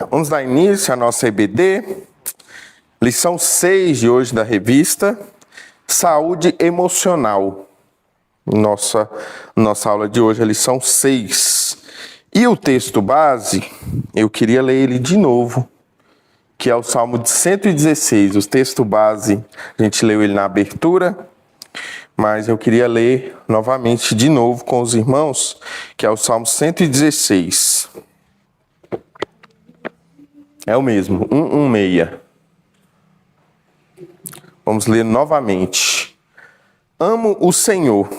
Vamos dar início à nossa EBD, lição 6 de hoje da revista, Saúde Emocional. Nossa aula de hoje é a lição 6. E o texto base, eu queria ler ele de novo, que é o Salmo de 116. O texto base, a gente leu ele na abertura, mas eu queria ler novamente de novo com os irmãos, que é o Salmo 116. É o mesmo, 116. Vamos ler novamente. Amo o Senhor,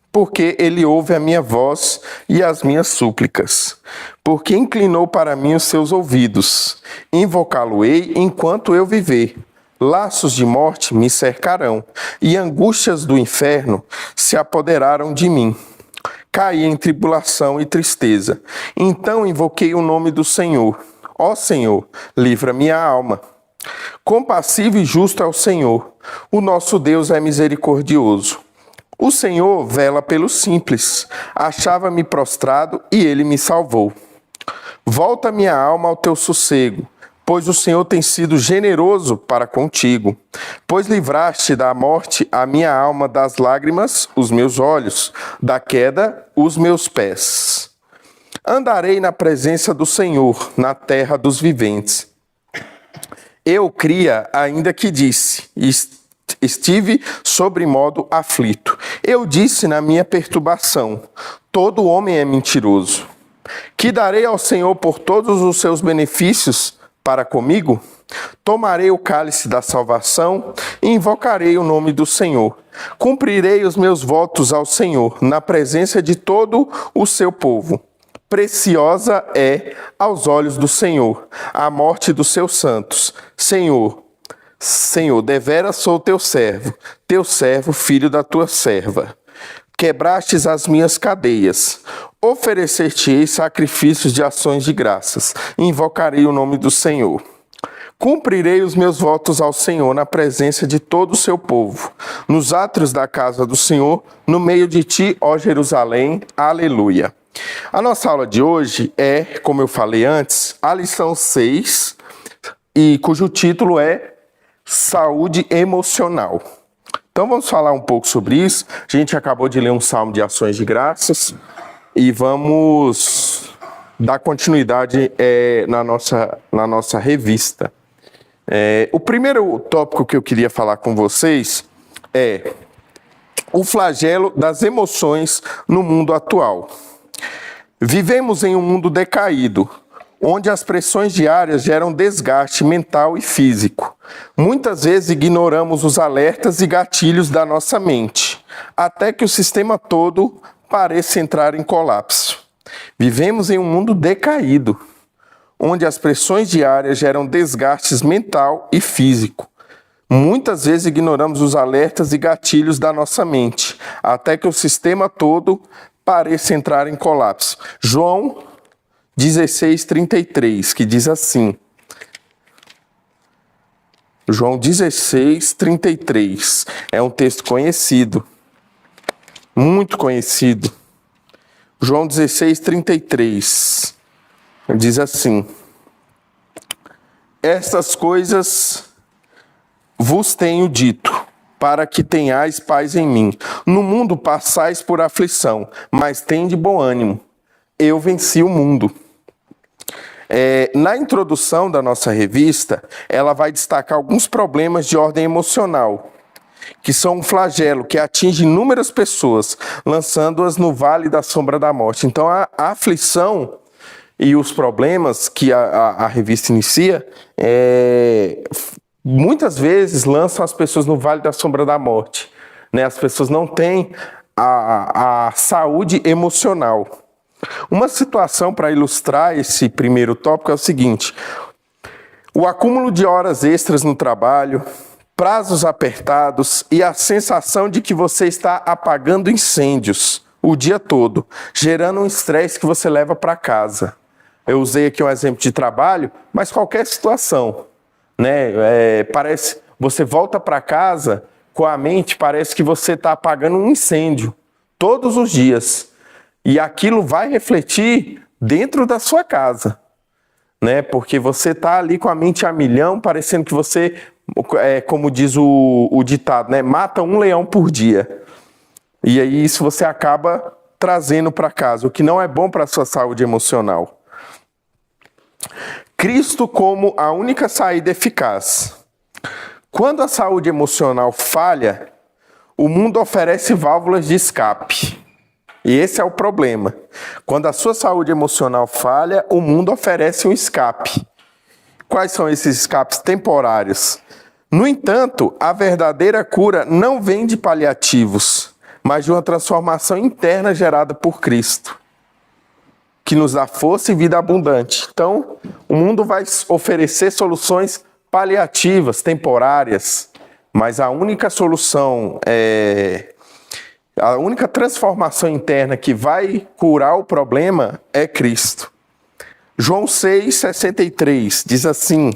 porque Ele ouve a minha voz e as minhas súplicas, porque inclinou para mim os seus ouvidos. Invocá-lo-ei enquanto eu viver. Laços de morte me cercarão, e angústias do inferno se apoderaram de mim. Caí em tribulação e tristeza. Então invoquei o nome do Senhor. Ó Senhor, livra minha alma. Compassivo e justo é o Senhor. O nosso Deus é misericordioso. O Senhor vela pelos simples. Achava-me prostrado e Ele me salvou. Volta minha alma ao teu sossego, pois o Senhor tem sido generoso para contigo. Pois livraste da morte a minha alma, das lágrimas os meus olhos, da queda os meus pés. Andarei na presença do Senhor, na terra dos viventes. Eu cria, ainda que disse, estive sobremodo aflito. Eu disse na minha perturbação, todo homem é mentiroso. Que darei ao Senhor por todos os seus benefícios para comigo? Tomarei o cálice da salvação e invocarei o nome do Senhor. Cumprirei os meus votos ao Senhor, na presença de todo o seu povo. Preciosa é aos olhos do Senhor a morte dos seus santos. Senhor, deveras sou teu servo, filho da tua serva. Quebrastes as minhas cadeias. Oferecer-te-ei sacrifícios de ações de graças. Invocarei o nome do Senhor. Cumprirei os meus votos ao Senhor na presença de todo o seu povo, nos átrios da casa do Senhor, no meio de ti, ó Jerusalém. Aleluia. A nossa aula de hoje é, como eu falei antes, a lição 6, e cujo título é Saúde Emocional. Então vamos falar um pouco sobre isso. A gente acabou de ler um salmo de ações de graças e vamos dar continuidade na nossa revista. O primeiro tópico que eu queria falar com vocês é o flagelo das emoções no mundo atual. Vivemos em um mundo decaído, onde as pressões diárias geram desgaste mental e físico. Muitas vezes ignoramos os alertas e gatilhos da nossa mente, até que o sistema todo pareça entrar em colapso. Vivemos em um mundo decaído, onde as pressões diárias geram desgastes mental e físico. Muitas vezes ignoramos os alertas e gatilhos da nossa mente, até que o sistema todo pareça entrar em colapso. João 16:33, que diz assim. João 16:33 é um texto conhecido, muito conhecido. João 16:33 diz assim: estas coisas vos tenho dito, para que tenhais paz em mim. No mundo passais por aflição, mas tende bom ânimo. Eu venci o mundo. Na introdução da nossa revista, ela vai destacar alguns problemas de ordem emocional, que são um flagelo que atinge inúmeras pessoas, lançando-as no vale da sombra da morte. Então, a aflição e os problemas que a revista inicia muitas vezes lançam as pessoas no vale da sombra da morte. As pessoas não têm a saúde emocional. Uma situação para ilustrar esse primeiro tópico é o seguinte: o acúmulo de horas extras no trabalho, prazos apertados e a sensação de que você está apagando incêndios o dia todo, gerando um estresse que você leva para casa. Eu usei aqui um exemplo de trabalho, mas qualquer situação. Parece, você volta para casa com a mente, parece que você está apagando um incêndio todos os dias. E aquilo vai refletir dentro da sua casa. né? Porque você está ali com a mente a milhão, parecendo que você, como diz o ditado, né? Mata um leão por dia. E aí isso você acaba trazendo para casa, o que não é bom para a sua saúde emocional. Cristo como a única saída eficaz. Quando a saúde emocional falha, o mundo oferece válvulas de escape. E esse é o problema. Quando a sua saúde emocional falha, o mundo oferece um escape. Quais são esses escapes temporários? No entanto, a verdadeira cura não vem de paliativos, mas de uma transformação interna gerada por Cristo, que nos dá força e vida abundante. Então, o mundo vai oferecer soluções paliativas, temporárias, mas a única solução, a única transformação interna que vai curar o problema é Cristo. João 6,63 diz assim,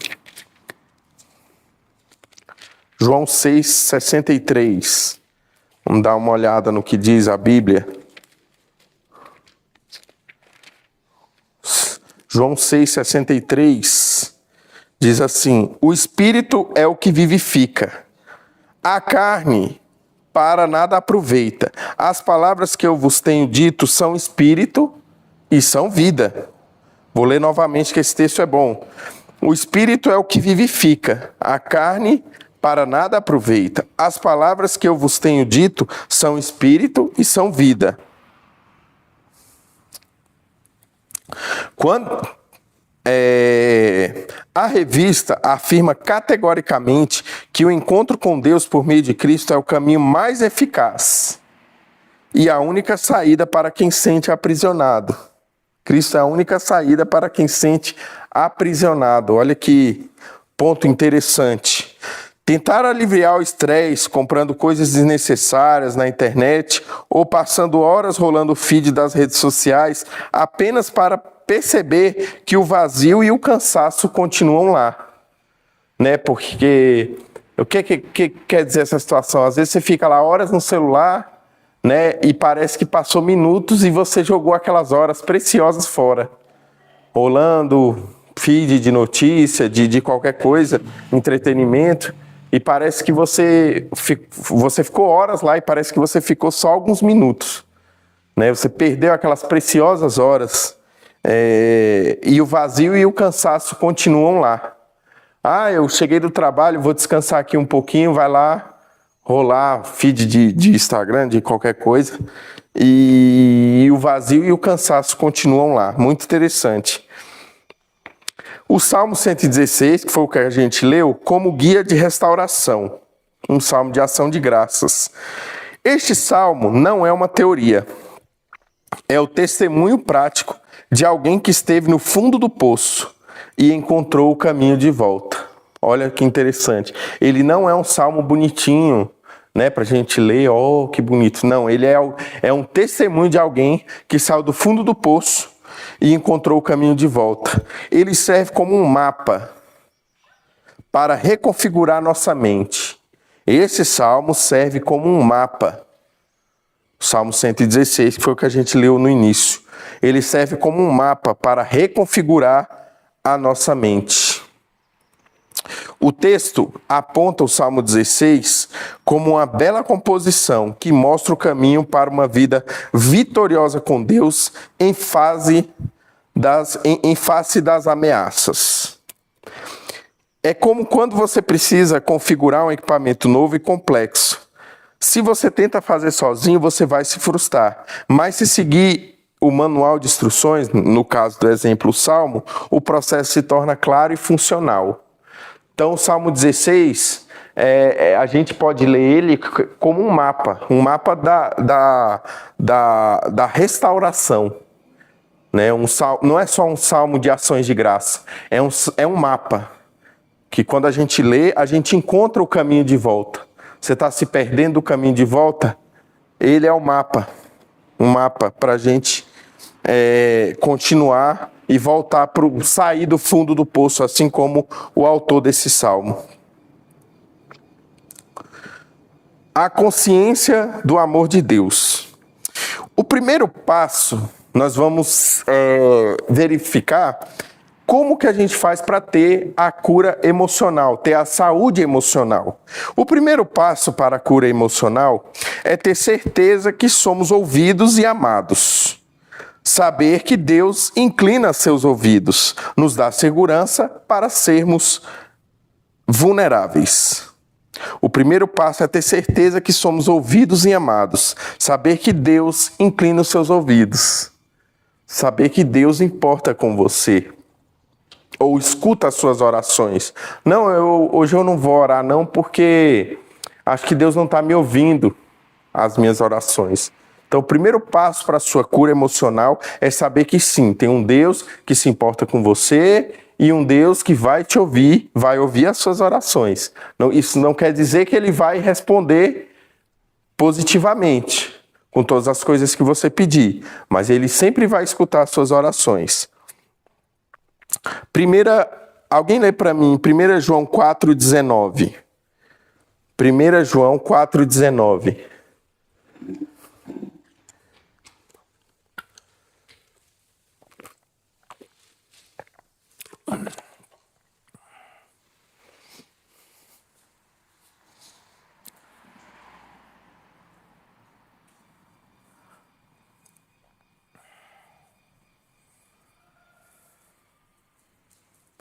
João 6,63, vamos dar uma olhada no que diz a Bíblia. João 6,63 diz assim: o Espírito é o que vivifica, a carne para nada aproveita. As palavras que eu vos tenho dito são Espírito e são vida. Vou ler novamente que esse texto é bom. O Espírito é o que vivifica, a carne para nada aproveita. As palavras que eu vos tenho dito são Espírito e são vida. Quando a revista afirma categoricamente que o encontro com Deus por meio de Cristo é o caminho mais eficaz e a única saída para quem sente aprisionado. Cristo é a única saída para quem sente aprisionado. Olha que ponto interessante. Tentar aliviar o estresse comprando coisas desnecessárias na internet ou passando horas rolando o feed das redes sociais apenas para perceber que o vazio e o cansaço continuam lá, né? Porque o que quer dizer essa situação? Às vezes você fica lá horas no celular, né? E parece que passou minutos e você jogou aquelas horas preciosas fora, rolando feed de notícia, de qualquer coisa, entretenimento. E parece que você ficou horas lá e parece que você ficou só alguns minutos, né? Você perdeu aquelas preciosas horas, e o vazio e o cansaço continuam lá. Ah, eu cheguei do trabalho, vou descansar aqui um pouquinho, vai lá rolar feed de Instagram, de qualquer coisa, e o vazio e o cansaço continuam lá. Muito interessante. O Salmo 116, que foi o que a gente leu, como guia de restauração, um salmo de ação de graças. Este salmo não é uma teoria, é o testemunho prático de alguém que esteve no fundo do poço e encontrou o caminho de volta. Olha que interessante. Ele não é um salmo bonitinho, né, pra gente ler, oh, que bonito. Não, ele é um testemunho de alguém que saiu do fundo do poço e encontrou o caminho de volta. Ele serve como um mapa para reconfigurar nossa mente. Esse salmo serve como um mapa. O Salmo 116, que foi o que a gente leu no início. Ele serve como um mapa para reconfigurar a nossa mente. O texto aponta o Salmo 16 como uma bela composição que mostra o caminho para uma vida vitoriosa com Deus em face das ameaças. É como quando você precisa configurar um equipamento novo e complexo. Se você tenta fazer sozinho, você vai se frustrar. Mas se seguir o manual de instruções, no caso do exemplo, o Salmo, o processo se torna claro e funcional. Então, o Salmo 16, a gente pode ler ele como um mapa da restauração. Né? Não é só um salmo de ações de graça, é um mapa, que quando a gente lê, a gente encontra o caminho de volta. Você está se perdendo do caminho de volta? Ele é um mapa para a gente continuar e voltar para sair do fundo do poço, assim como o autor desse salmo. A consciência do amor de Deus. O primeiro passo, nós vamos verificar Como que a gente faz para ter a cura emocional, ter a saúde emocional? O primeiro passo para a cura emocional é ter certeza que somos ouvidos e amados. Saber que Deus inclina seus ouvidos, nos dá segurança para sermos vulneráveis. O primeiro passo é ter certeza que somos ouvidos e amados. Saber que Deus inclina os seus ouvidos. Saber que Deus importa com você. Ou escuta as suas orações. Não, hoje eu não vou orar não, porque acho que Deus não está me ouvindo as minhas orações. Então, o primeiro passo para a sua cura emocional é saber que sim, tem um Deus que se importa com você e um Deus que vai te ouvir, vai ouvir as suas orações. Não, isso não quer dizer que Ele vai responder positivamente com todas as coisas que você pedir, mas Ele sempre vai escutar as suas orações. Alguém lê para mim, 1 João 4,19. 1 João 4,19.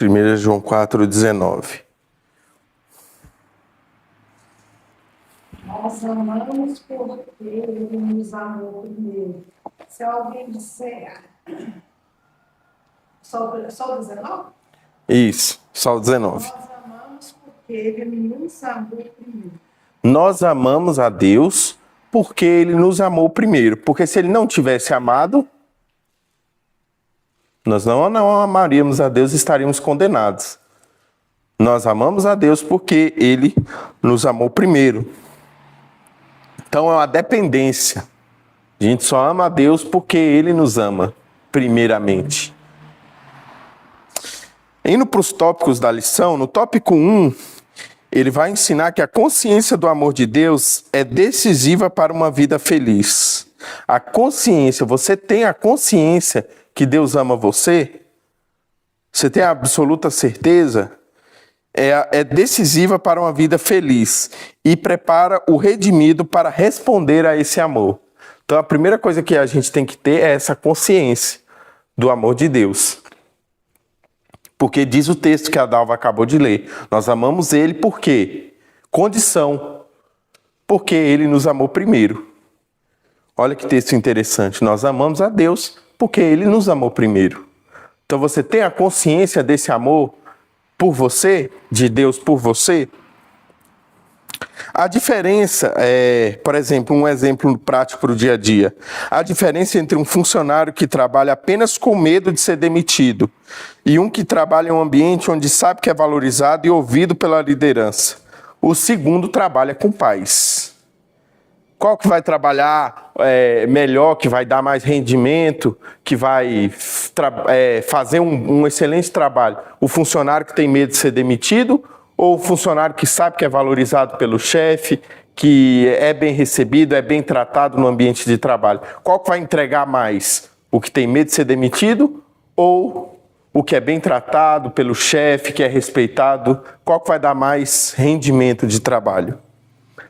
1 João 4,19. Nós amamos porque Ele nos amou primeiro. Se alguém disser... Só o 19? Isso, só o 19. Nós amamos porque Ele nos amou primeiro. Nós amamos a Deus porque Ele nos amou primeiro. Porque se Ele não tivesse amado, nós não amaríamos a Deus e estaríamos condenados. Nós amamos a Deus porque Ele nos amou primeiro. Então é uma dependência. A gente só ama a Deus porque Ele nos ama, primeiramente. Indo para os tópicos da lição, no tópico 1, ele vai ensinar que a consciência do amor de Deus é decisiva para uma vida feliz. A consciência, você tem a consciência que Deus ama você? Você tem a absoluta certeza? É decisiva para uma vida feliz e prepara o redimido para responder a esse amor. Então a primeira coisa que a gente tem que ter é essa consciência do amor de Deus. Porque diz o texto que a Dalva acabou de ler. Nós amamos Ele por quê? Condição. Porque Ele nos amou primeiro. Olha que texto interessante. Nós amamos a Deus porque Ele nos amou primeiro. Então você tem a consciência desse amor por você, de Deus por você? A diferença por exemplo, um exemplo prático para o dia a dia. A diferença entre um funcionário que trabalha apenas com medo de ser demitido e um que trabalha em um ambiente onde sabe que é valorizado e ouvido pela liderança. O segundo trabalha com paz. Qual que vai trabalhar melhor, que vai dar mais rendimento, que vai fazer um excelente trabalho? O funcionário que tem medo de ser demitido ou o funcionário que sabe que é valorizado pelo chefe, que é bem recebido, é bem tratado no ambiente de trabalho? Qual que vai entregar mais? O que tem medo de ser demitido ou o que é bem tratado pelo chefe, que é respeitado? Qual que vai dar mais rendimento de trabalho?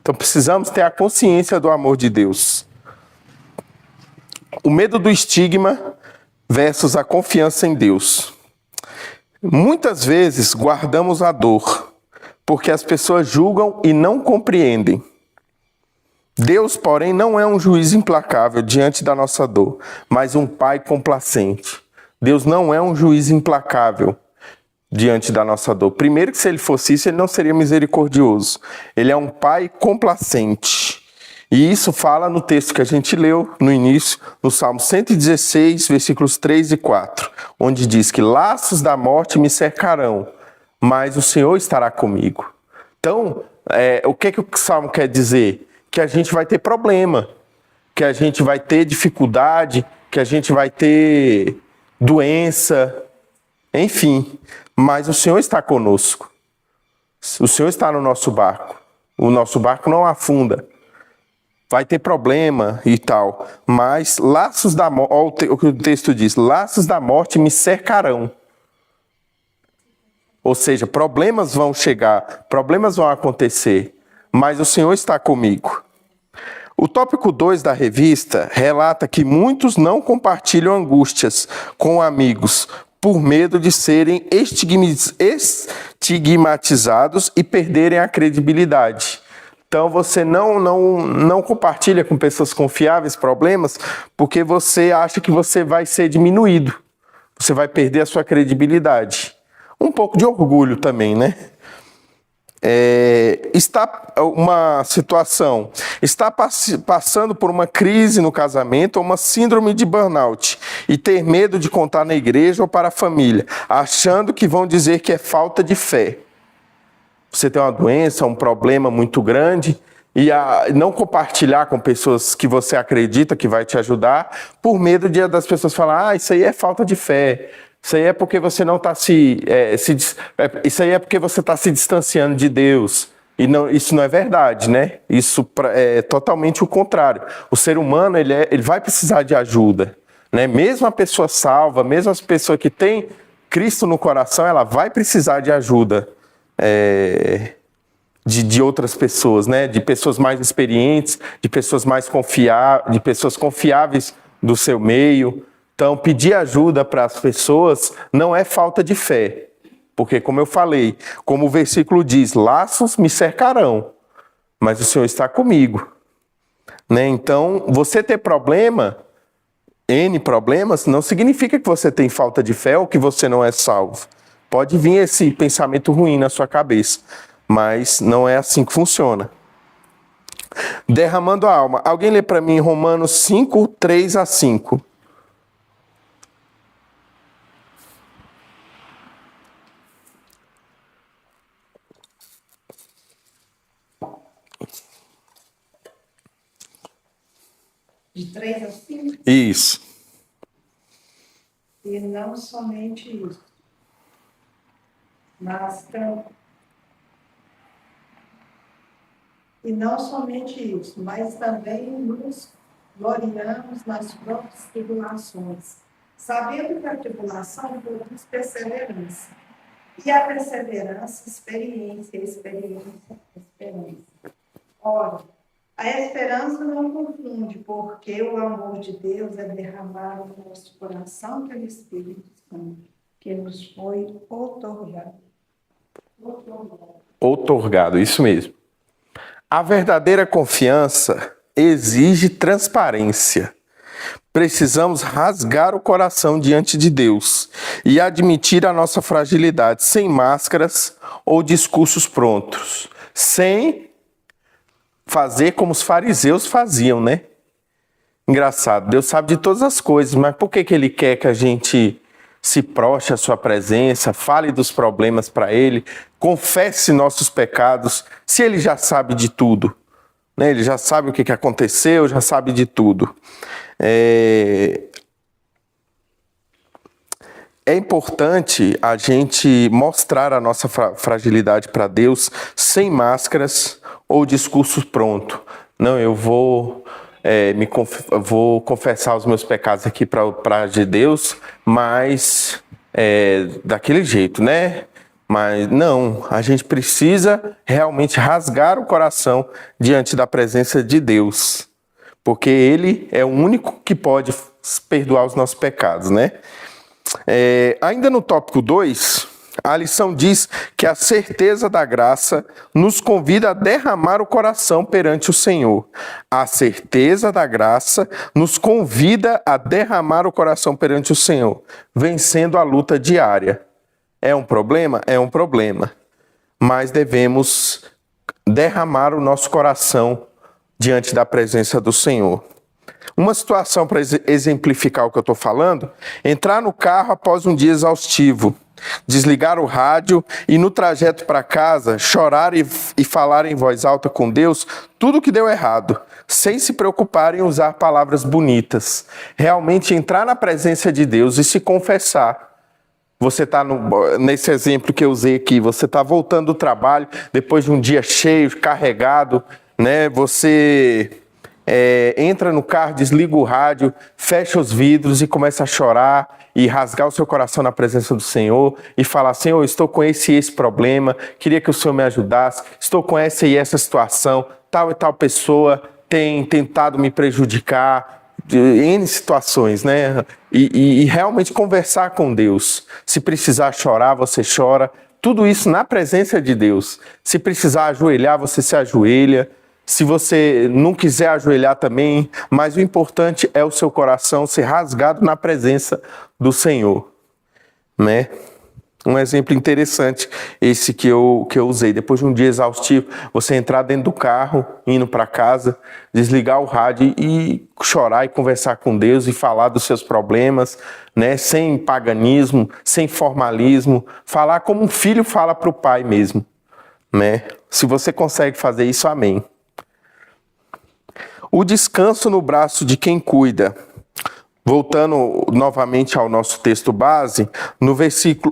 Então precisamos ter a consciência do amor de Deus. O medo do estigma versus a confiança em Deus. Muitas vezes guardamos a dor, porque as pessoas julgam e não compreendem. Deus, porém, não é um juiz implacável diante da nossa dor, mas um pai complacente. Deus não é um juiz implacável diante da nossa dor. Primeiro que se ele fosse isso, ele não seria misericordioso. Ele é um pai complacente. E isso fala no texto que a gente leu no início, no Salmo 116, versículos 3 e 4, onde diz que laços da morte me cercarão, mas o Senhor estará comigo. Então, o que o Salmo quer dizer? Que a gente vai ter problema, que a gente vai ter dificuldade, que a gente vai ter doença, enfim, mas o Senhor está conosco. O Senhor está no nosso barco. O nosso barco não afunda. Vai ter problema e tal, mas laços da morte, olha o que o texto diz, laços da morte me cercarão, Ou seja, problemas vão chegar, problemas vão acontecer, mas o Senhor está comigo. O tópico 2 da revista relata que muitos não compartilham angústias com amigos por medo de serem estigmatizados e perderem a credibilidade. Então você não compartilha com pessoas confiáveis problemas porque você acha que você vai ser diminuído. Você vai perder a sua credibilidade. Um pouco de orgulho também, né? Está passando por uma crise no casamento ou uma síndrome de burnout e ter medo de contar na igreja ou para a família, achando que vão dizer que é falta de fé. Você tem uma doença, um problema muito grande e não compartilhar com pessoas que você acredita que vai te ajudar por medo das pessoas falarem, isso aí é falta de fé. Isso aí é porque você não está isso aí é porque você está se distanciando de Deus. E isso não é verdade, né? Isso é totalmente o contrário. O ser humano ele vai precisar de ajuda, né? Mesmo a pessoa salva, mesmo a pessoa que tem Cristo no coração, ela vai precisar de ajuda de outras pessoas, né? De pessoas mais experientes, de pessoas de pessoas confiáveis do seu meio. Então, pedir ajuda para as pessoas não é falta de fé. Porque, como eu falei, como o versículo diz, laços me cercarão, mas o Senhor está comigo. Né? Então, você ter N problemas, não significa que você tem falta de fé ou que você não é salvo. Pode vir esse pensamento ruim na sua cabeça, mas não é assim que funciona. Derramando a alma. Alguém lê para mim Romanos 5, 3 a 5. De 3 a 5? Isso. E não somente isso, mas também nos gloriamos nas próprias tribulações, sabendo que a tribulação produz perseverança, e a perseverança, experiência, esperança. Ora, a esperança não confunde, porque o amor de Deus é derramado no nosso coração pelo Espírito Santo, que nos foi outorgado. Outorgado, isso mesmo. A verdadeira confiança exige transparência. Precisamos rasgar o coração diante de Deus e admitir a nossa fragilidade, sem máscaras ou discursos prontos, sem fazer como os fariseus faziam, né? Engraçado, Deus sabe de todas as coisas, mas por que Ele quer que a gente se prostre à sua presença, fale dos problemas para Ele, confesse nossos pecados, se Ele já sabe de tudo, né? Ele já sabe o que aconteceu, já sabe de tudo. É importante a gente mostrar a nossa fragilidade para Deus sem máscaras ou discurso pronto. Não, eu vou confessar os meus pecados aqui para de Deus, mas daquele jeito, né? Mas não, a gente precisa realmente rasgar o coração diante da presença de Deus, porque Ele é o único que pode perdoar os nossos pecados, né? Ainda no tópico 2, a lição diz que a certeza da graça nos convida a derramar o coração perante o Senhor. A certeza da graça nos convida a derramar o coração perante o Senhor, vencendo a luta diária. É um problema? É um problema. Mas devemos derramar o nosso coração diante da presença do Senhor. Uma situação para exemplificar o que eu estou falando: entrar no carro após um dia exaustivo, desligar o rádio e no trajeto para casa chorar e falar em voz alta com Deus tudo que deu errado, sem se preocupar em usar palavras bonitas. Realmente entrar na presença de Deus e se confessar. Você está nesse exemplo que eu usei aqui, você está voltando do trabalho depois de um dia cheio, carregado, né? Você entra no carro, desliga o rádio, fecha os vidros e começa a chorar e rasgar o seu coração na presença do Senhor e falar: Senhor, eu estou com esse e esse problema, queria que o Senhor me ajudasse, estou com essa e essa situação, tal e tal pessoa tem tentado me prejudicar, N situações, né? E realmente conversar com Deus. Se precisar chorar, você chora. Tudo isso na presença de Deus. Se precisar ajoelhar, você se ajoelha. Se você não quiser ajoelhar também, mas o importante é o seu coração ser rasgado na presença do Senhor, né? Um exemplo interessante, esse que eu usei. Depois de um dia exaustivo, você entrar dentro do carro, indo para casa, desligar o rádio e chorar e conversar com Deus e falar dos seus problemas, né? Sem paganismo, sem formalismo. Falar como um filho fala para o pai mesmo, né? Se você consegue fazer isso, amém. O descanso no braço de quem cuida. Voltando novamente ao nosso texto base,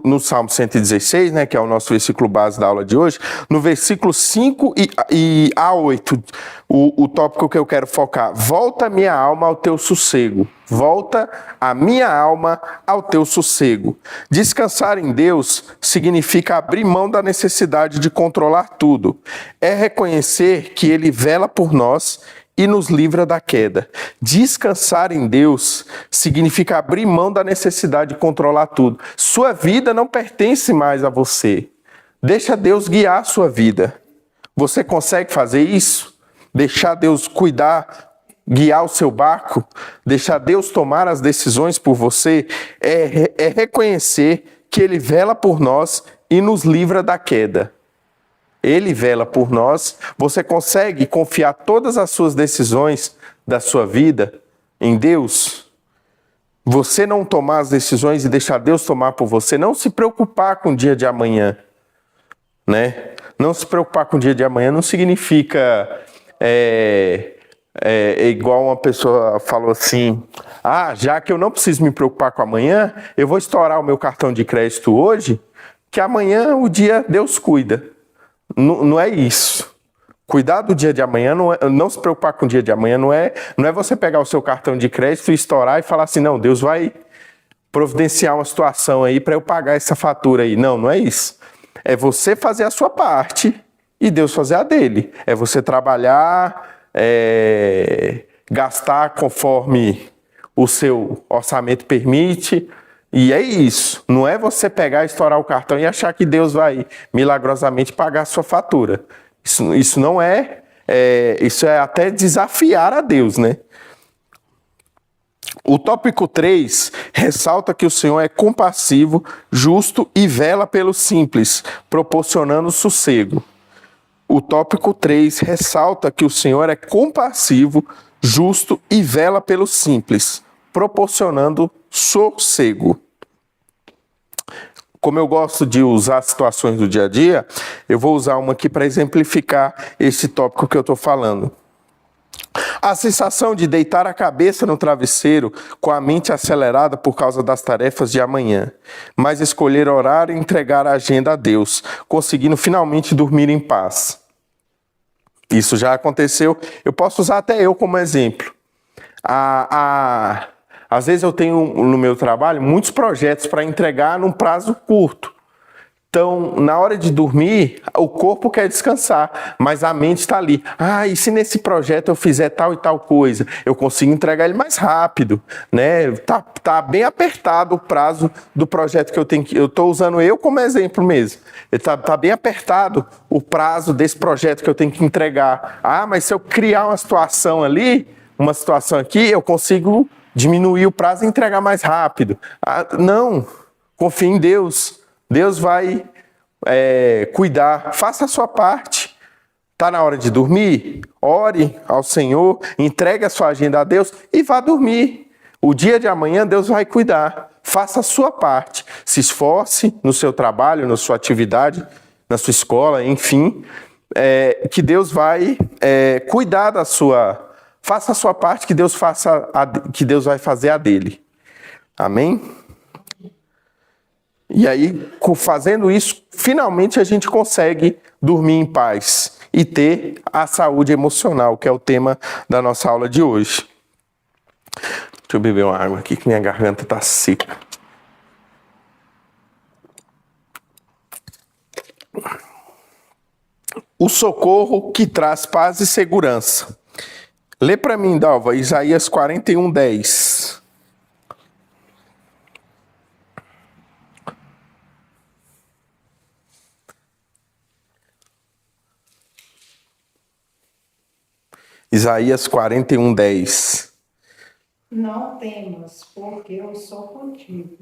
no Salmo 116, né, que é o nosso versículo base da aula de hoje, no versículo 5 e a 8, o tópico que eu quero focar: volta a minha alma ao teu sossego. Volta a minha alma ao teu sossego. Descansar em Deus significa abrir mão da necessidade de controlar tudo. É reconhecer que Ele vela por nós e nos livra da queda. Descansar em Deus significa abrir mão da necessidade de controlar tudo. Sua vida não pertence mais a você. Deixa Deus guiar a sua vida. Você consegue fazer isso? Deixar Deus cuidar, guiar o seu barco? Deixar Deus tomar as decisões por você? É reconhecer que Ele vela por nós e nos livra da queda. Ele vela por nós. Você consegue confiar todas as suas decisões da sua vida em Deus? Você não tomar as decisões e deixar Deus tomar por você. Não se preocupar com o dia de amanhã, né? Não se preocupar com o dia de amanhã não significa igual uma pessoa falou assim: já que eu não preciso me preocupar com amanhã, eu vou estourar o meu cartão de crédito hoje, que amanhã o dia Deus cuida. Não é isso. Cuidar do dia de amanhã, não se preocupar com o dia de amanhã, não é você pegar o seu cartão de crédito e estourar e falar assim: não, Deus vai providenciar uma situação aí para eu pagar essa fatura aí. Não é isso. É você fazer a sua parte e Deus fazer a dele. É você trabalhar, gastar conforme o seu orçamento permite. E é isso, não é você pegar, estourar o cartão e achar que Deus vai milagrosamente pagar a sua fatura. Isso não isso é até desafiar a Deus, né? O tópico 3 ressalta que o Senhor é compassivo, justo e vela pelo simples, proporcionando sossego. O tópico 3 ressalta que o Senhor é compassivo, justo e vela pelo simples, proporcionando sossego. Como eu gosto de usar situações do dia a dia, eu vou usar uma aqui para exemplificar esse tópico que eu estou falando. A sensação de deitar a cabeça no travesseiro com a mente acelerada por causa das tarefas de amanhã, mas escolher orar e entregar a agenda a Deus, conseguindo finalmente dormir em paz. Isso já aconteceu, eu posso usar até eu como exemplo. Às vezes eu tenho no meu trabalho muitos projetos para entregar num prazo curto. Então, na hora de dormir, o corpo quer descansar, mas a mente está ali. E se nesse projeto eu fizer tal e tal coisa, eu consigo entregar ele mais rápido, né? Tá bem apertado o prazo do projeto que eu tenho. Eu estou usando eu como exemplo mesmo. Tá bem apertado o prazo desse projeto que eu tenho que entregar. Mas se eu criar uma situação ali, uma situação aqui, eu consigo diminuir o prazo e entregar mais rápido. Não, confie em Deus. Deus vai cuidar. Faça a sua parte. Está na hora de dormir? Ore ao Senhor, entregue a sua agenda a Deus e vá dormir. O dia de amanhã Deus vai cuidar. Faça a sua parte. Se esforce no seu trabalho, na sua atividade, na sua escola, enfim, que Deus vai cuidar da sua. Faça a sua parte, que Deus vai fazer a dele. Amém? E aí, fazendo isso, finalmente a gente consegue dormir em paz e ter a saúde emocional, que é o tema da nossa aula de hoje. Deixa eu beber uma água aqui, que minha garganta está seca. o socorro que traz paz e segurança. Lê para mim, Dalva, Isaías 41:10. Isaías 41:10. Não temas, porque eu sou contigo.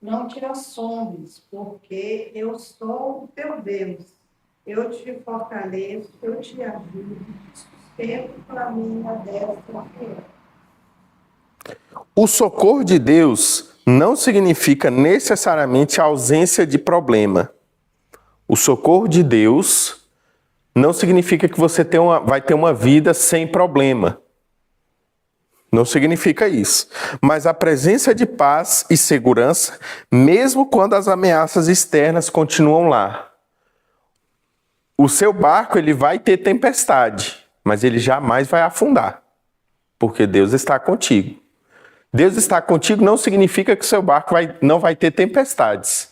Não te assombres, porque eu sou o teu Deus. Eu te fortaleço, eu te ajudo, te sustento com a minha destra fiel. O socorro de Deus não significa necessariamente a ausência de problema. O socorro de Deus não significa que você vai ter uma vida sem problema. Não significa isso. Mas a presença de paz e segurança, mesmo quando as ameaças externas continuam lá. O seu barco ele vai ter tempestade, mas ele jamais vai afundar, porque Deus está contigo. Deus está contigo não significa que o seu barco não vai ter tempestades,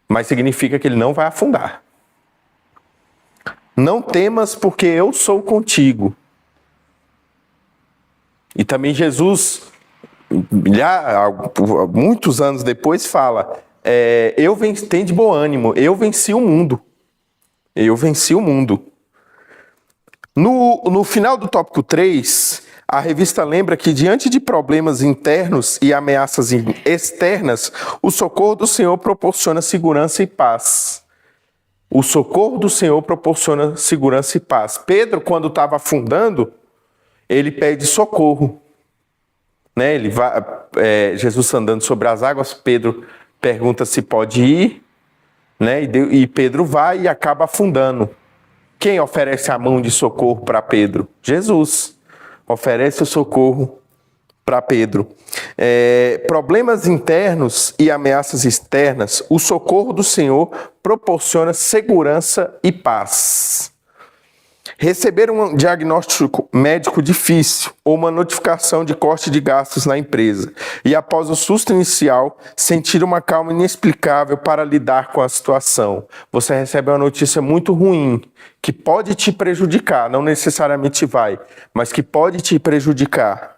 mas significa que ele não vai afundar. Não temas, porque eu sou contigo. E também Jesus, muitos anos depois, fala, tem de bom ânimo, eu venci o mundo. Eu venci o mundo. No final do tópico 3, a revista lembra que diante de problemas internos e ameaças externas, o socorro do Senhor proporciona segurança e paz. O socorro do Senhor proporciona segurança e paz. Pedro, quando estava afundando, ele pede socorro. Né? Jesus andando sobre as águas, Pedro pergunta se pode ir, né? E Pedro vai e acaba afundando. Quem oferece a mão de socorro para Pedro? Jesus oferece o socorro para Pedro. Problemas internos e ameaças externas, o socorro do Senhor proporciona segurança e paz. Receber um diagnóstico médico difícil ou uma notificação de corte de gastos na empresa e, após o susto inicial, sentir uma calma inexplicável para lidar com a situação. Você recebe uma notícia muito ruim, que pode te prejudicar, não necessariamente vai, mas que pode te prejudicar.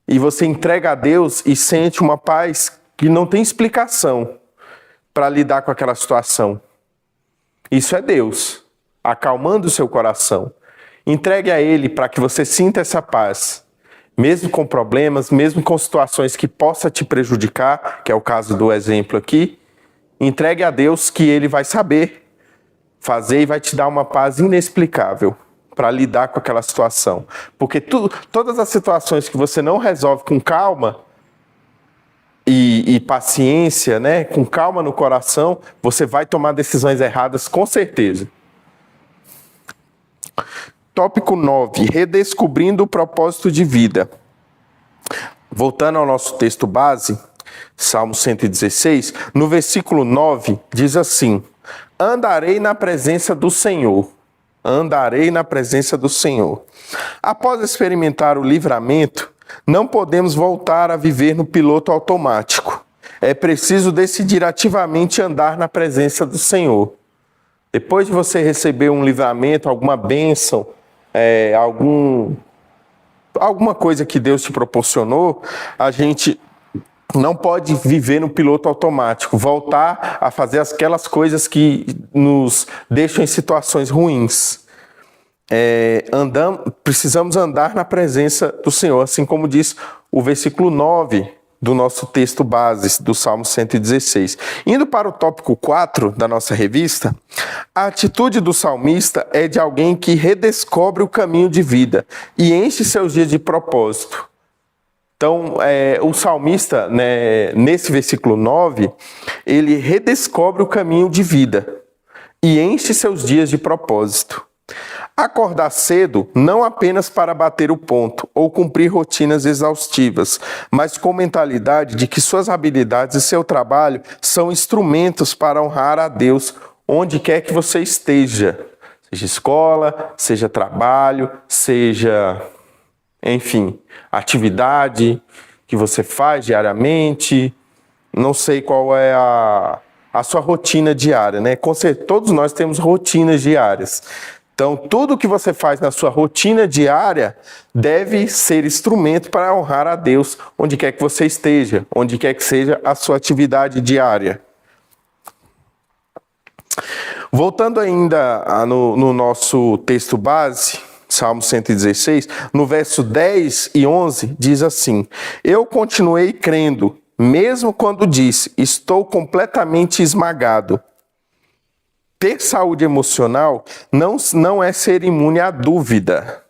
E você entrega a Deus e sente uma paz que não tem explicação para lidar com aquela situação. Isso é Deus acalmando o seu coração. Entregue a Ele para que você sinta essa paz, mesmo com problemas, mesmo com situações que possa te prejudicar, que é o caso do exemplo aqui. Entregue a Deus que Ele vai saber fazer e vai te dar uma paz inexplicável para lidar com aquela situação. Porque todas as situações que você não resolve com calma e paciência, né, com calma no coração, você vai tomar decisões erradas com certeza. Tópico 9, redescobrindo o propósito de vida. Voltando ao nosso texto base, Salmo 116, no versículo 9, diz assim: andarei na presença do Senhor. Andarei na presença do Senhor. Após experimentar o livramento, não podemos voltar a viver no piloto automático. É preciso decidir ativamente andar na presença do Senhor. Depois de você receber um livramento, alguma bênção, alguma coisa que Deus te proporcionou, a gente não pode viver no piloto automático, voltar a fazer aquelas coisas que nos deixam em situações ruins. Precisamos andar na presença do Senhor, assim como diz o versículo 9 do nosso texto base, do Salmo 116. Indo para o tópico 4 da nossa revista, a atitude do salmista é de alguém que redescobre o caminho de vida e enche seus dias de propósito. Então, o salmista, né, nesse versículo 9, ele redescobre o caminho de vida e enche seus dias de propósito. Acordar cedo não apenas para bater o ponto ou cumprir rotinas exaustivas, mas com mentalidade de que suas habilidades e seu trabalho são instrumentos para honrar a Deus onde quer que você esteja. Seja escola, seja trabalho, seja, enfim, atividade que você faz diariamente. Não sei qual é a sua rotina diária, né? Todos nós temos rotinas diárias. Então, tudo que você faz na sua rotina diária deve ser instrumento para honrar a Deus, onde quer que você esteja, onde quer que seja a sua atividade diária. Voltando ainda no nosso texto base, Salmo 116, no verso 10 e 11, diz assim: Eu continuei crendo, mesmo quando disse, estou completamente esmagado. Ter saúde emocional não é ser imune à dúvida.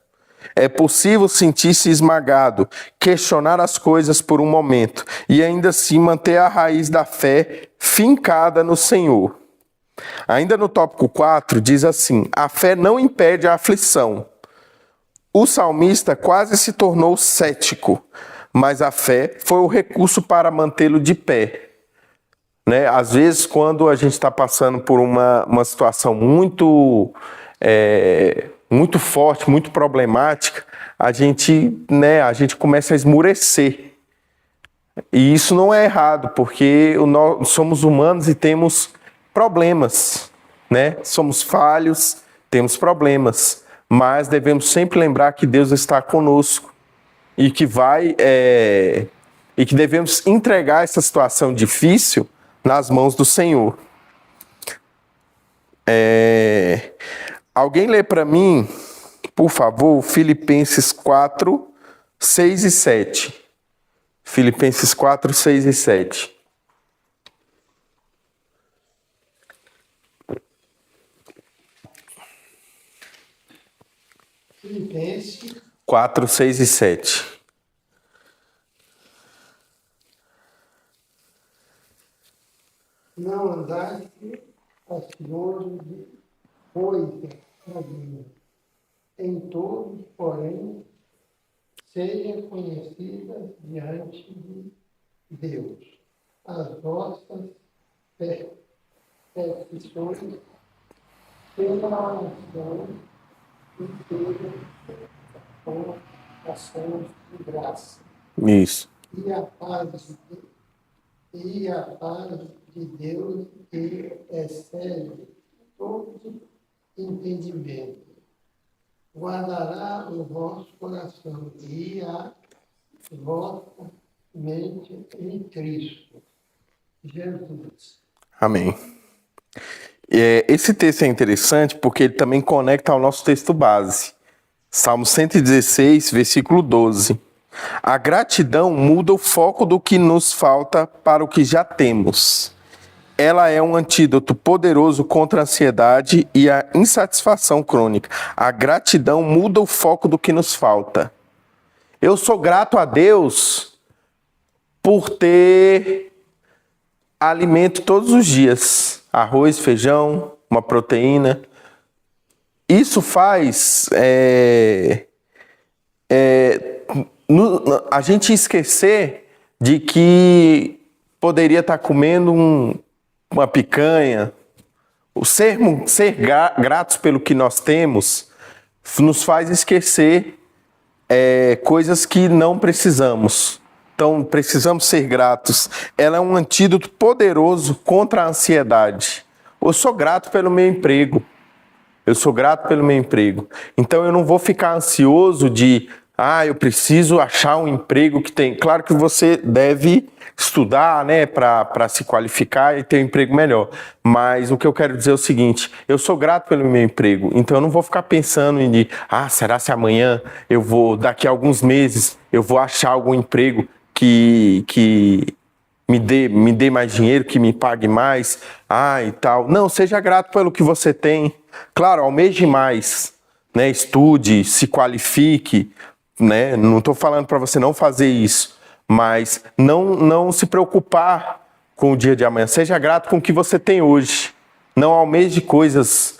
É possível sentir-se esmagado, questionar as coisas por um momento e ainda assim manter a raiz da fé fincada no Senhor. Ainda no tópico 4 diz assim: a fé não impede a aflição. O salmista quase se tornou cético, mas a fé foi o recurso para mantê-lo de pé. Né? Às vezes, quando a gente está passando por uma situação muito forte, muito problemática, a gente começa a esmurecer. E isso não é errado, porque nós somos humanos e temos problemas. Né? Somos falhos, temos problemas, mas devemos sempre lembrar que Deus está conosco e que devemos entregar essa situação difícil nas mãos do Senhor. Alguém lê para mim, por favor, Filipenses 4, 6 e 7. Filipenses 4, 6 e 7. Filipenses 4, 6 e 7. Não andaste ansioso de coisa alguma. Em todos, porém, sejam conhecidas diante de Deus as vossas petições pela oração e pela ações de graça. Isso. E a paz de Deus, que excede todo entendimento, guardará o vosso coração e a vossa mente em Cristo Jesus. Amém. Esse texto é interessante porque ele também conecta ao nosso texto base. Salmo 116, versículo 12. A gratidão muda o foco do que nos falta para o que já temos. Ela é um antídoto poderoso contra a ansiedade e a insatisfação crônica. A gratidão muda o foco do que nos falta. Eu sou grato a Deus por ter alimento todos os dias. Arroz, feijão, uma proteína. Isso faz a gente esquecer de que poderia estar comendo uma picanha. Ser gratos pelo que nós temos nos faz esquecer coisas que não precisamos. Então, precisamos ser gratos. Ela é um antídoto poderoso contra a ansiedade. Eu sou grato pelo meu emprego. Então, eu não vou ficar ansioso de eu preciso achar um emprego que tem. Claro que você deve estudar, né, para se qualificar e ter um emprego melhor. Mas o que eu quero dizer é o seguinte: eu sou grato pelo meu emprego, então eu não vou ficar pensando em será se amanhã daqui a alguns meses, eu vou achar algum emprego que me dê mais dinheiro, que me pague mais, e tal. Não, seja grato pelo que você tem. Claro, almeje mais, né? Estude, se qualifique, né? Não estou falando para você não fazer isso, mas não se preocupar com o dia de amanhã. Seja grato com o que você tem hoje. Não almeje coisas.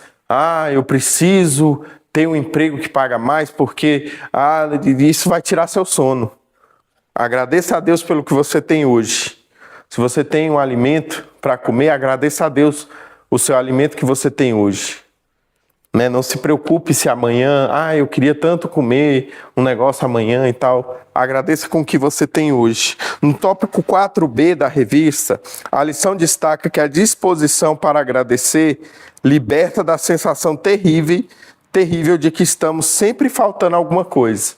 Eu preciso ter um emprego que paga mais porque isso vai tirar seu sono. Agradeça a Deus pelo que você tem hoje. Se você tem um alimento para comer, agradeça a Deus o seu alimento que você tem hoje. Né? Não se preocupe se amanhã, eu queria tanto comer um negócio amanhã e tal. Agradeça com o que você tem hoje. No tópico 4b da revista, a lição destaca que a disposição para agradecer liberta da sensação terrível terrível de que estamos sempre faltando alguma coisa.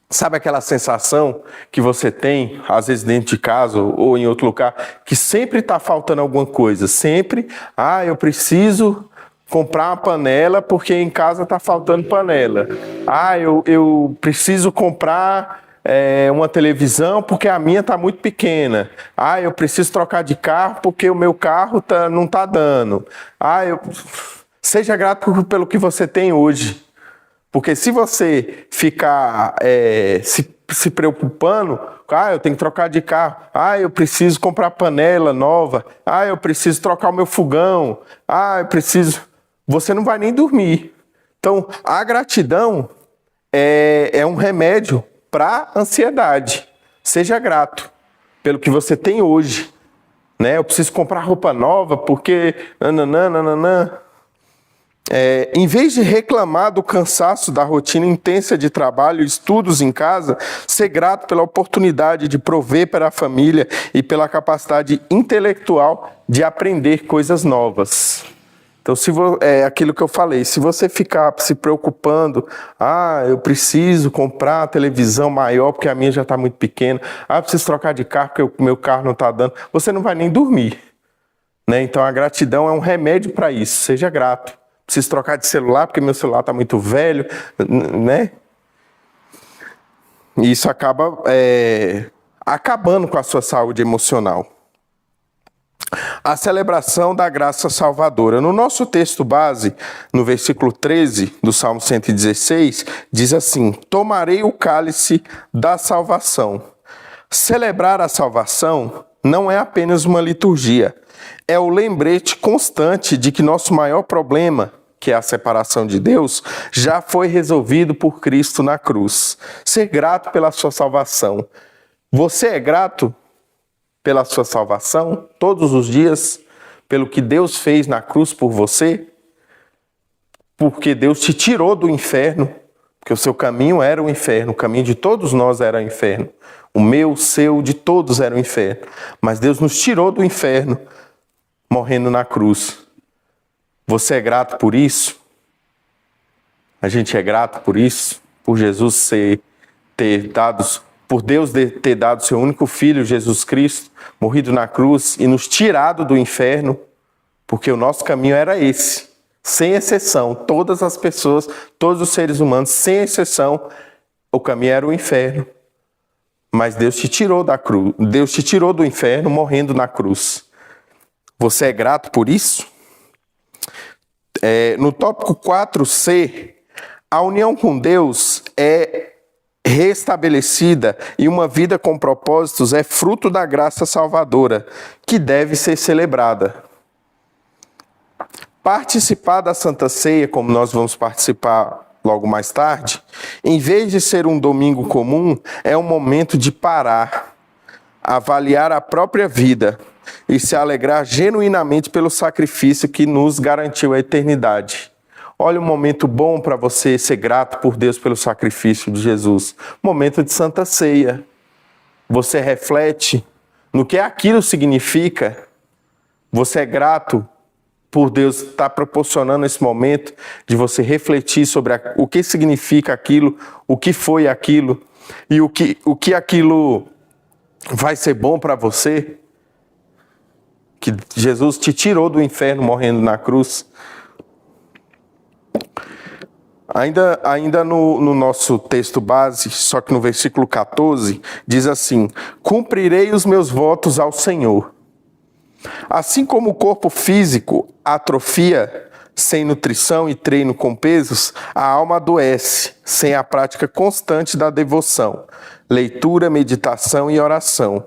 Sabe aquela sensação que você tem, às vezes dentro de casa ou em outro lugar, que sempre está faltando alguma coisa? Sempre, eu preciso comprar uma panela porque em casa está faltando panela. Eu preciso comprar uma televisão porque a minha está muito pequena. Eu preciso trocar de carro porque o meu carro não está dando. Seja grato pelo que você tem hoje. Porque se você ficar se preocupando, eu tenho que trocar de carro, eu preciso comprar panela nova, eu preciso trocar o meu fogão, eu preciso... Você não vai nem dormir. Então, a gratidão é um remédio para a ansiedade. Seja grato pelo que você tem hoje. Né? Eu preciso comprar roupa nova porque... em vez de reclamar do cansaço da rotina intensa de trabalho e estudos em casa, ser grato pela oportunidade de prover para a família e pela capacidade intelectual de aprender coisas novas. Então, é aquilo que eu falei, se você ficar se preocupando, eu preciso comprar uma televisão maior porque a minha já está muito pequena, eu preciso trocar de carro porque o meu carro não está dando, você não vai nem dormir. Né? Então, a gratidão é um remédio para isso, seja grato. Preciso trocar de celular porque meu celular está muito velho, né? E isso acaba acabando com a sua saúde emocional. A celebração da graça salvadora. No nosso texto base, no versículo 13 do Salmo 116, diz assim: tomarei o cálice da salvação. Celebrar a salvação não é apenas uma liturgia, é o lembrete constante de que nosso maior problema, que é a separação de Deus, já foi resolvido por Cristo na cruz. Ser grato pela sua salvação. Você é grato pela sua salvação todos os dias, pelo que Deus fez na cruz por você? Porque Deus te tirou do inferno, porque o seu caminho era o inferno, o caminho de todos nós era o inferno. O meu, o seu, de todos era o inferno. Mas Deus nos tirou do inferno, morrendo na cruz. Você é grato por isso? A gente é grato por isso? Por Jesus por Deus ter dado seu único filho, Jesus Cristo, morrido na cruz e nos tirado do inferno, porque o nosso caminho era esse, sem exceção. Todas as pessoas, todos os seres humanos, sem exceção, o caminho era o inferno. Mas Deus te tirou da cruz, Deus te tirou do inferno morrendo na cruz. Você é grato por isso? No tópico 4c, a união com Deus é restabelecida e uma vida com propósitos é fruto da graça salvadora, que deve ser celebrada. Participar da Santa Ceia, como nós vamos participar logo mais tarde, em vez de ser um domingo comum, é um momento de parar, avaliar a própria vida e se alegrar genuinamente pelo sacrifício que nos garantiu a eternidade. Olha um momento bom para você ser grato por Deus pelo sacrifício de Jesus. Momento de Santa Ceia. Você reflete no que aquilo significa. Você é grato por Deus estar proporcionando esse momento de você refletir sobre o que significa aquilo, o que foi aquilo e o que aquilo vai ser bom para você. Que Jesus te tirou do inferno morrendo na cruz. Ainda no nosso texto base, só que no versículo 14, diz assim: cumprirei os meus votos ao Senhor. Assim como o corpo físico atrofia sem nutrição e treino com pesos, a alma adoece sem a prática constante da devoção, leitura, meditação e oração.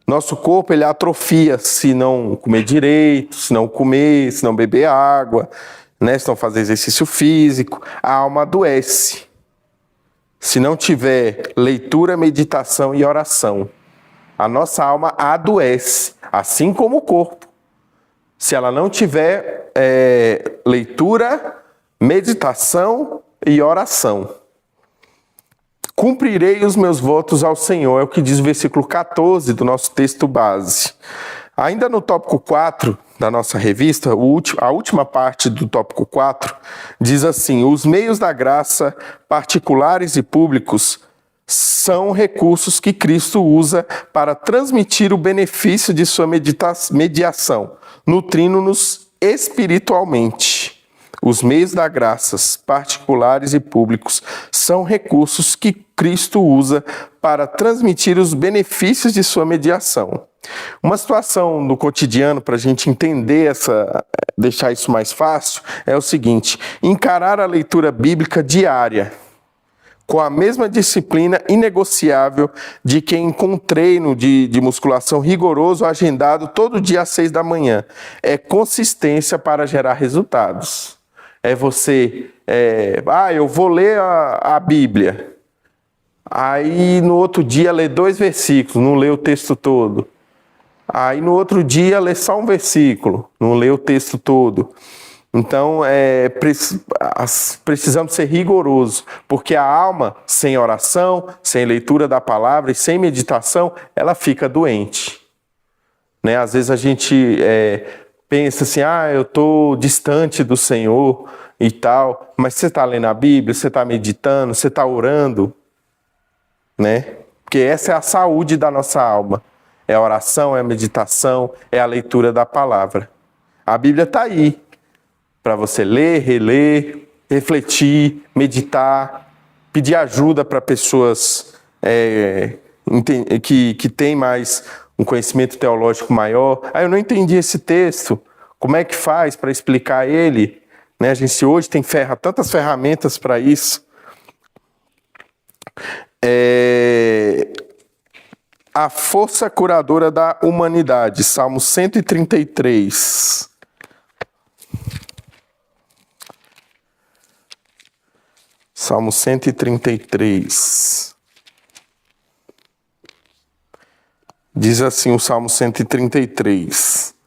Nosso corpo ele atrofia se não comer direito, se não comer, se não beber água, né? Se não fazer exercício físico. A alma adoece se não tiver leitura, meditação e oração. A nossa alma adoece, assim como o corpo. Se ela não tiver leitura, meditação e oração. Cumprirei os meus votos ao Senhor, é o que diz o versículo 14 do nosso texto base. Ainda no tópico 4, da nossa revista, a última parte do tópico 4, diz assim: os meios da graça, particulares e públicos, são recursos que Cristo usa para transmitir o benefício de sua mediação, nutrindo-nos espiritualmente. Os meios da graça, particulares e públicos, são recursos que Cristo usa para transmitir os benefícios de sua mediação. Uma situação no cotidiano para a gente entender deixar isso mais fácil é o seguinte: encarar a leitura bíblica diária com a mesma disciplina inegociável de quem com um treino de musculação rigoroso agendado todo dia às 6 da manhã. É consistência para gerar resultados. É você, eu vou ler a Bíblia. Aí no outro dia lê 2 versículos, não lê o texto todo. Aí no outro dia lê só um versículo, não lê o texto todo. Então, precisamos ser rigorosos, porque a alma, sem oração, sem leitura da palavra e sem meditação, ela fica doente. Né? Às vezes a gente pensa assim, eu estou distante do Senhor e tal, mas você está lendo a Bíblia, você está meditando, você está orando, né? Porque essa é a saúde da nossa alma. É a oração, é a meditação, é a leitura da palavra. A Bíblia está aí, para você ler, reler, refletir, meditar, pedir ajuda para pessoas que têm mais um conhecimento teológico maior. Eu não entendi esse texto, como é que faz para explicar ele? Né? A gente hoje tem tantas ferramentas para isso. A força curadora da humanidade, Salmo 133. Salmo 133. Diz assim o Salmo 133.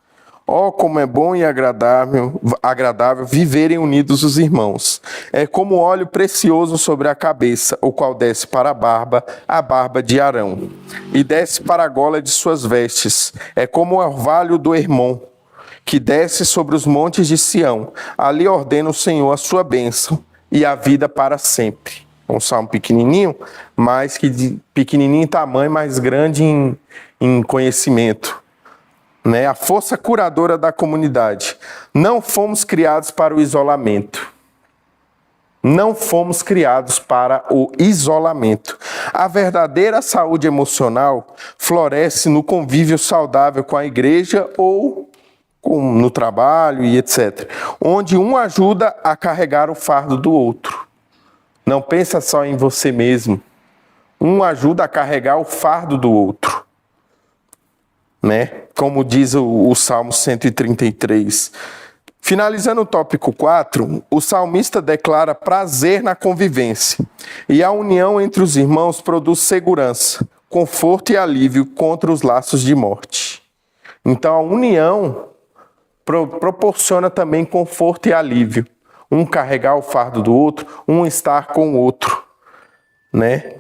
Como é bom e agradável viverem unidos os irmãos. É como óleo precioso sobre a cabeça, o qual desce para a barba de Arão, e desce para a gola de suas vestes. É como o orvalho do Hermon, que desce sobre os montes de Sião. Ali ordena o Senhor a sua bênção e a vida para sempre. Um salmo pequenininho, mas pequenininho em tamanho, mas grande em conhecimento. Né? A força curadora da comunidade. Não fomos criados para o isolamento. Não fomos criados para o isolamento. A verdadeira saúde emocional floresce no convívio saudável com a igreja ou no trabalho e etc. Onde um ajuda a carregar o fardo do outro. Não pensa só em você mesmo. Um ajuda a carregar o fardo do outro. Né? Como diz o Salmo 133. Finalizando o tópico 4, o salmista declara prazer na convivência. E a união entre os irmãos produz segurança, conforto e alívio contra os laços de morte. Então a união proporciona também conforto e alívio. Um carregar o fardo do outro, um estar com o outro. Né?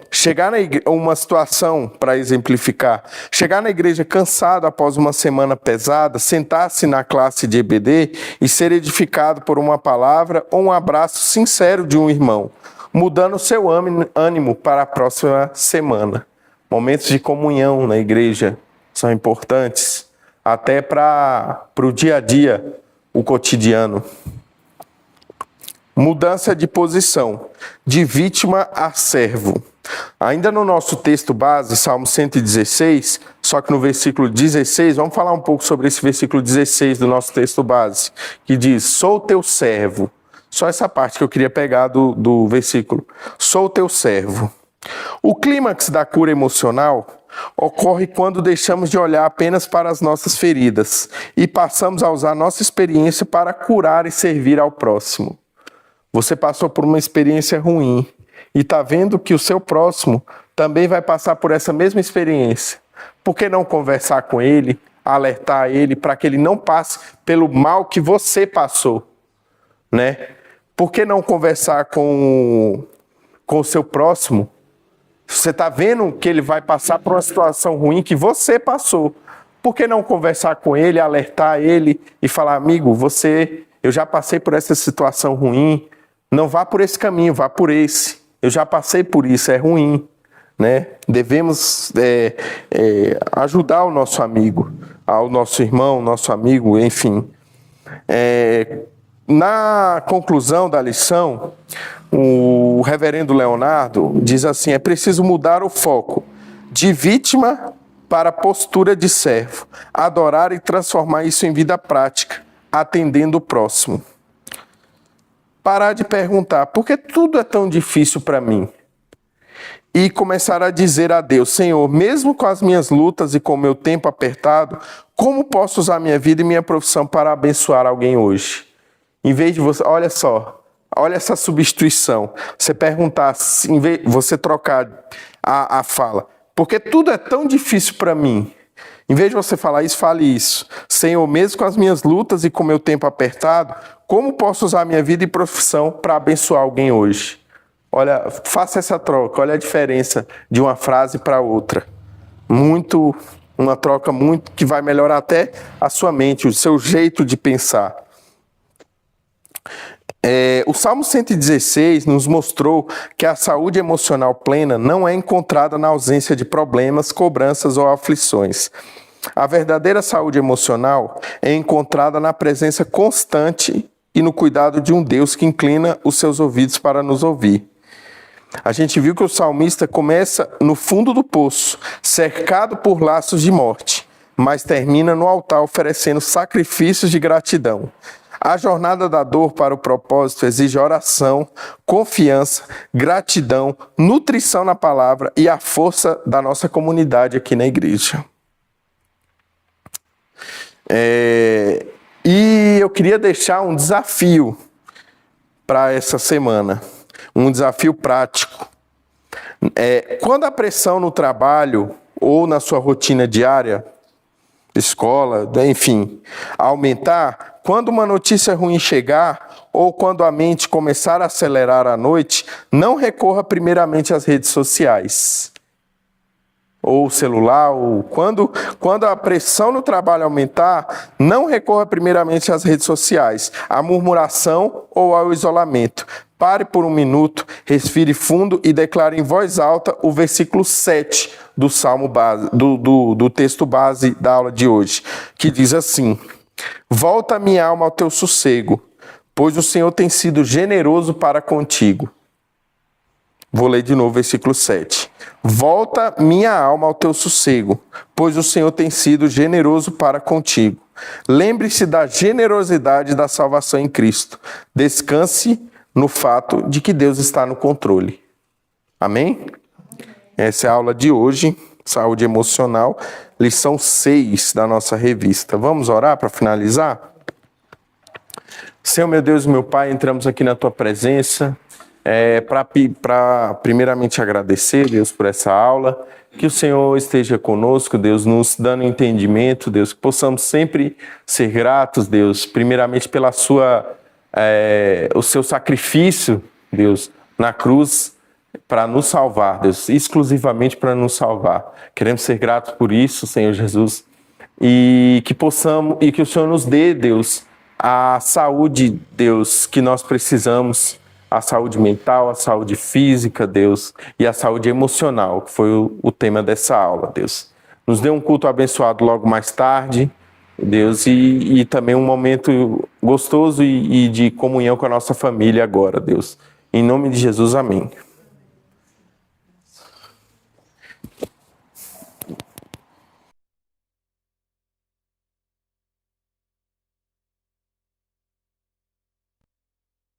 Uma situação, para exemplificar, chegar na igreja cansado após uma semana pesada, sentar-se na classe de EBD e ser edificado por uma palavra ou um abraço sincero de um irmão, mudando o seu ânimo para a próxima semana. Momentos de comunhão na igreja são importantes, até para o dia a dia, o cotidiano. Mudança de posição, de vítima a servo. Ainda no nosso texto base, Salmo 116, só que no versículo 16, vamos falar um pouco sobre esse versículo 16 do nosso texto base, que diz, sou teu servo. Só essa parte que eu queria pegar do versículo. Sou teu servo. O clímax da cura emocional ocorre quando deixamos de olhar apenas para as nossas feridas e passamos a usar nossa experiência para curar e servir ao próximo. Você passou por uma experiência ruim e está vendo que o seu próximo também vai passar por essa mesma experiência. Por que não conversar com ele, alertar ele para que ele não passe pelo mal que você passou? Né? Por que não conversar com o seu próximo? Você está vendo que ele vai passar por uma situação ruim que você passou. Por que não conversar com ele, alertar ele e falar, amigo, eu já passei por essa situação ruim, não vá por esse caminho, vá por esse. Eu já passei por isso, é ruim, né? Devemos ajudar o nosso amigo, ao nosso irmão, nosso amigo, enfim. Na conclusão da lição, o reverendo Leonardo diz assim, é preciso mudar o foco de vítima para a postura de servo, adorar e transformar isso em vida prática, atendendo o próximo. Parar de perguntar, por que tudo é tão difícil para mim? E começar a dizer a Deus, Senhor, mesmo com as minhas lutas e com o meu tempo apertado, como posso usar minha vida e minha profissão para abençoar alguém hoje? Em vez de você, olha só, olha essa substituição. Você perguntar, em vez, você trocar a fala, porque tudo é tão difícil para mim. Em vez de você falar isso, fale isso. Senhor, mesmo com as minhas lutas e com o meu tempo apertado, como posso usar minha vida e profissão para abençoar alguém hoje? Olha, faça essa troca, olha a diferença de uma frase para outra. Uma troca muito que vai melhorar até a sua mente, o seu jeito de pensar. O Salmo 116 nos mostrou que a saúde emocional plena não é encontrada na ausência de problemas, cobranças ou aflições. A verdadeira saúde emocional é encontrada na presença constante e no cuidado de um Deus que inclina os seus ouvidos para nos ouvir. A gente viu que o salmista começa no fundo do poço, cercado por laços de morte, mas termina no altar oferecendo sacrifícios de gratidão. A jornada da dor para o propósito exige oração, confiança, gratidão, nutrição na palavra e a força da nossa comunidade aqui na igreja. E eu queria deixar um desafio para essa semana, um desafio prático. Quando a pressão no trabalho ou na sua rotina diária, escola, enfim, aumentar, quando uma notícia ruim chegar ou quando a mente começar a acelerar à noite, não recorra primeiramente às redes sociais ou celular, ou quando a pressão no trabalho aumentar, não recorra primeiramente às redes sociais, à murmuração ou ao isolamento. Pare por um minuto, respire fundo e declare em voz alta o versículo 7 do Salmo base, do texto base da aula de hoje, que diz assim: volta minha alma ao teu sossego, pois o Senhor tem sido generoso para contigo. Vou ler de novo o versículo 7. Volta minha alma ao teu sossego, pois o Senhor tem sido generoso para contigo. Lembre-se da generosidade da salvação em Cristo. Descanse no fato de que Deus está no controle. Amém? Essa é a aula de hoje, saúde emocional, lição 6 da nossa revista. Vamos orar para finalizar? Senhor, meu Deus e meu Pai, entramos aqui na Tua presença para primeiramente agradecer, Deus, por essa aula, que o Senhor esteja conosco, Deus, nos dando entendimento, Deus, que possamos sempre ser gratos, Deus, primeiramente pela o seu sacrifício, Deus, na cruz, para nos salvar, Deus, exclusivamente para nos salvar. Queremos ser gratos por isso, Senhor Jesus, e que o Senhor nos dê, Deus, a saúde, Deus, que nós precisamos, a saúde mental, a saúde física, Deus, e a saúde emocional, que foi o tema dessa aula, Deus. Nos dê um culto abençoado logo mais tarde, Deus, e também um momento gostoso e de comunhão com a nossa família agora, Deus. Em nome de Jesus, amém.